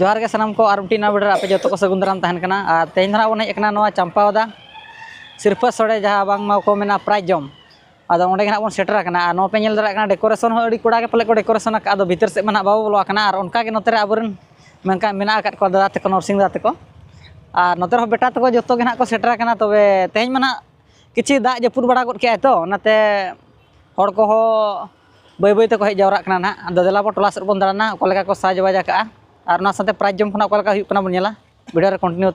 जोहार के सामान को आर टीना बड़े आपे जो को सगुन दाराम तहन कना और तेज ना बन हेकना नोआ चंपावदा सिरफा सड़े जहाँ बांग मा को मेना प्राइज जम आदो ओंडे गना बन सेटर कना नो पे नेल दरा कना डेकोरेशन हो अड़ी कोड़ा के पले को डेकोरेशन का आदो भीतर से मना बाबू बोलो कना और उनका के नोते आबरन मेनका मेना का को दादा तको नरसिंह दादा तको और नोते हो बेटा तको जतो के ना को सेटर कना तबे तेज मना किछि दा जपुर बड़ा गद के तो नाते हड़ को हो बै बै तको हे जावरा कना ना आदो देला टोला सर बन दाराना को लेका को साज बाजा का और ना साथे प्राइज जम खना को लेका हुई कना बन नेला वीडियो रे कंटिन्यू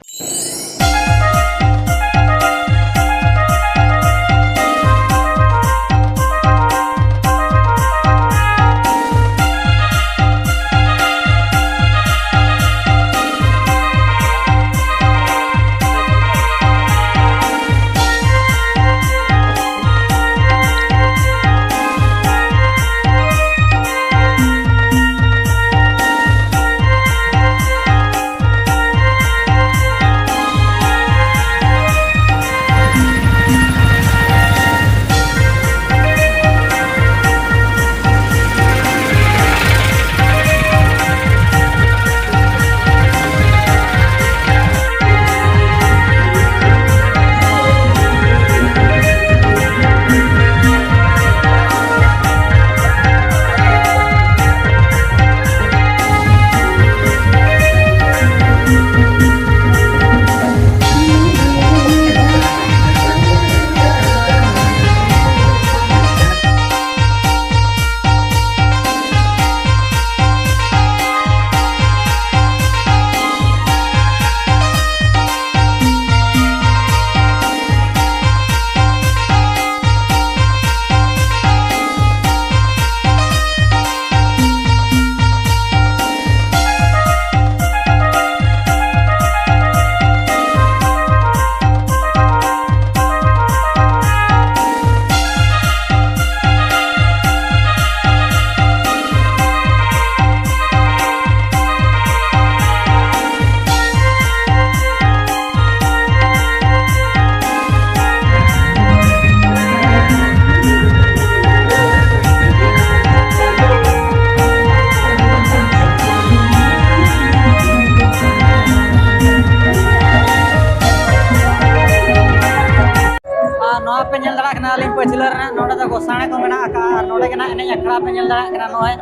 पे नेल दड़ा कना लिंग पछिलर ना नोडा दा गोसाणे को मेना का और नोडे केना एने अखड़ा पे नेल दड़ा कना नोय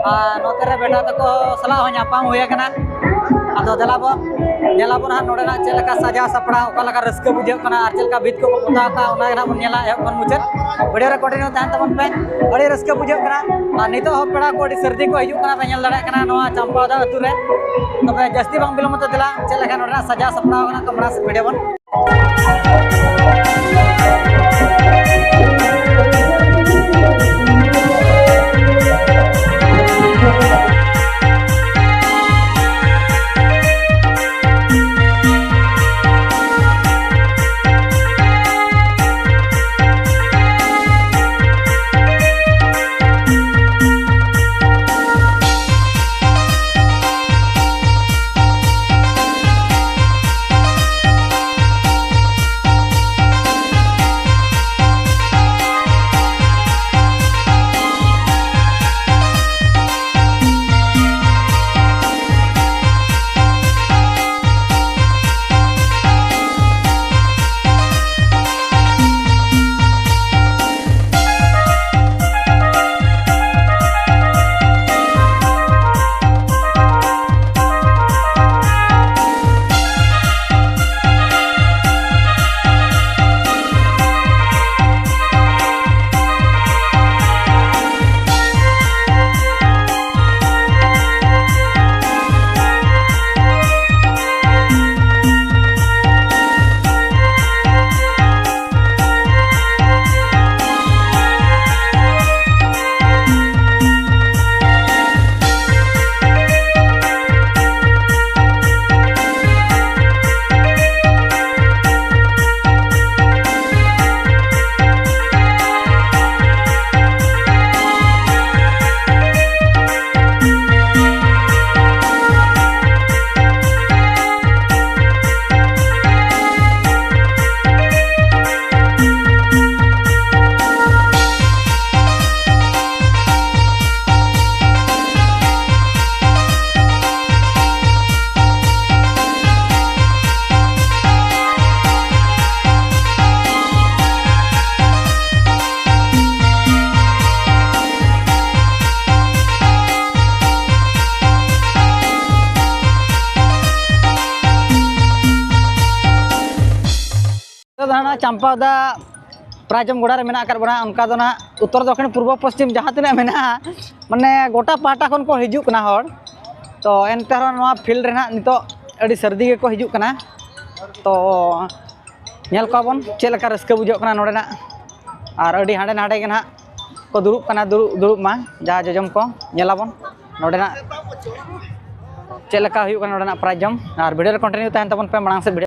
आ नोते रे बेटा तको सला हो न्यापाम होय कना आदो दलाबो नेलाबो ना नोडे ना चेलका सजा सपड़ा ओका लगा रस्क बुझे कना आर चेलका बीत को पोता का ओना ना बन नेला ए बन मुचर वीडियो रे कंटिन्यू तहन तबन पे बड़ी रस्क बुझे कना आ नितो हो पेड़ा को सर्दी को हिजु कना पे नेल दड़ा कना नोआ चंपादा अतु रे तबे जस्ती बांग बिलम तो दिला चेलका नोडा सजा सपड़ा कना कमरा से वीडियो बन ᱱᱤᱛᱚᱜ ᱫᱚ ᱦᱟᱸᱜ ᱪᱟᱢᱯᱟᱣᱫᱟ ᱯᱨᱟᱭᱡᱚᱢ ᱜᱚᱰᱟ ᱨᱮ ᱢᱮᱱᱟᱜ ᱟᱠᱟᱫ ᱵᱚᱱᱟ ᱚᱱᱠᱟ ᱫᱚ ᱱᱟᱦᱟᱜ ᱩᱛᱛᱚᱨ ᱫᱚᱠᱷᱤण ᱯᱩᱨᱵᱚ ᱯᱚᱥᱪᱤᱢ ᱡᱟᱦᱟᱸ ᱛᱤᱱᱟᱹᱜ ᱢᱮᱱᱟᱜᱼᱟ ᱢᱟᱱᱮ ᱜᱚᱴᱟ ᱯᱟᱦᱴᱟ ᱠᱷᱚᱱ ᱠᱚ ᱦᱤᱡᱩᱜ ᱠᱟᱱᱟ ᱦᱚᱲ तो एनते नवा फील्ड रे नितो अड़ी सर्दी के को हिजुक कना तो नेल कोबन चेलका रस्क बुझो कना नोडेना और अड़ी हांडे नाडे के ना को दुरुब कना दुरुब मा जहाँ जजम को नेलाबन नोडेना चेलका हुयुक कना नोडेना प्राइजम और वीडियो कंटिन्यू तहन तबन पे मांग से वीडियो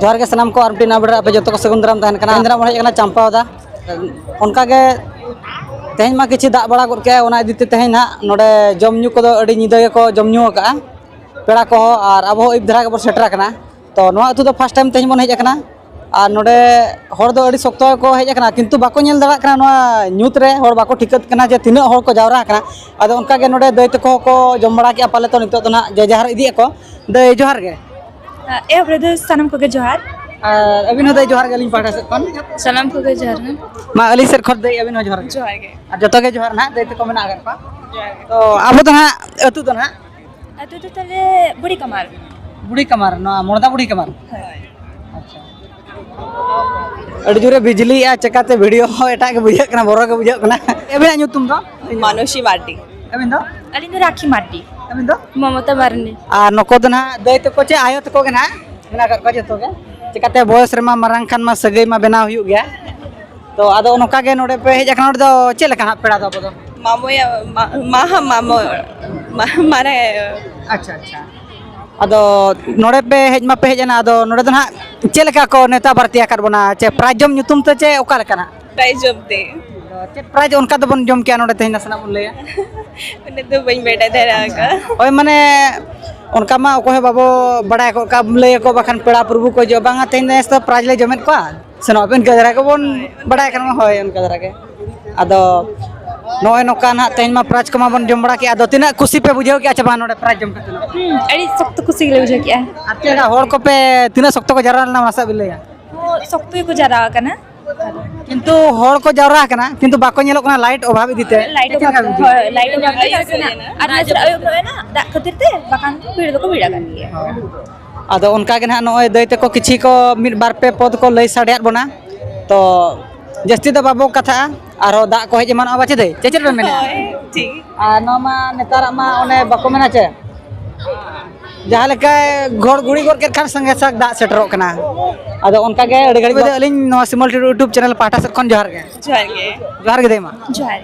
जोहार के सनाम को आरटी नाबड़ पे जो सगुन दाराम तहन कना इंद्रा मोहे कना चंपावदा उनका के तेहन मा किछि दाग बड़ा गद के ओना इदिते तेहन ना नोडे जम न्यू को अड़ी निदा के को जम न्यू का पेड़ा को और अब इब धरा के बो सेटर कना तो नोआ अतु दो फर्स्ट टाइम तेहन बन हेज कना और नोडे हर दो अड़ी सख्त को हेज कना किंतु बाको नेल दाड़ा कना नोआ न्यूत रे हर बाको ठिकत कना जे तिना हर को जावरा कना आदो उनका के नोडे दई तको को जम बड़ा के पाले तो नितो तो ना जे जहार इदी को दई जोहार के ए ब्रदर सनम को के जोहार अबिन हो दई जोहार के लिंग पाठा से कोन सलाम को के जोहार मा अली सर खर दई अबिन हो जोहार के और जतो के जोहार ना दई तको मेना अगर पा तो अब तो ना अतु तो ना अतु तो तले बुढ़ी कमार ना मोरदा बुढ़ी कमार अच्छा अड़ी जोरे बिजली आ चकाते वीडियो एटा के बुझे कना बोरो के बुझे कना एबे नुतुम दो मानुषी माटी अबिन दो अली तो राखी माटी अबिन दो ममता मारनी आ नको दो ना दई तको चे आयो तको के ना मेना कर को जतो के चकाते बॉयस रे मा मारंग खान मा सगई मा बेना हुयु गया तो आदो नोका के नोडे पे हेज कना दो चे लका ना पेड़ा दो बदो मामो या मामो मारे अच्छा अच्छा अदो नोडे पे हेज मा पे हेज ना अदो नोडे दो ना चे लका को नेता भारतीय कर बना चे प्राइजम नुतुम तो चे ओका लका ना प्राइज जमते चे प्राइज उनका तो बन जम के नोडे तेहना सना बोल लेया उन्हें तो बइन बेटा धरा का ओय माने उनका मा ओको बाबो बड़ा को का ले को बखन पेड़ा प्रभु को जो बांगा तेन नेस तो प्राइज ले जमेत को सनो अपन के जरा को बन बड़ा कर मा होय उनका जरा के अदो नोय नोका ना तेन मा प्राइज को मा बन जम बड़ा के अदो तिना खुशी पे बुझाओ कि अच्छा बा नोडे प्राइज जम के अड़ी सख्त खुशी ले बुझा किया आतेड़ा होर को पे तिना सख्त को जरा ना मसा बिलया शक्ति को जरा करना किंतु हर को जावरा करना किंतु बाको ñelok kana लाइट अभाव इदीते लाइट लाइट और नजर आयुब ना दा खातिर ते बाकान भीड़ को भीड़ kan gaya आदो उनका के ना नय दैते को किछि को मिड बार पे पद को लई साडियात बना तो जस्ती दो बाबो कथा आरो दा को हेज मान आबाचे दे चेचर पे मेने ठीक आ नमा नेतार मा ओने बाको मेना चे जहाँ लेका घोड़ गुड़ी गोर के खान संगे सक दा सेटरो कना आदो उनका के अड़ी घड़ी बदे अलिन नो सिमल यूट्यूब चैनल पाटा से खन जोहार के जोहार के देमा जोहार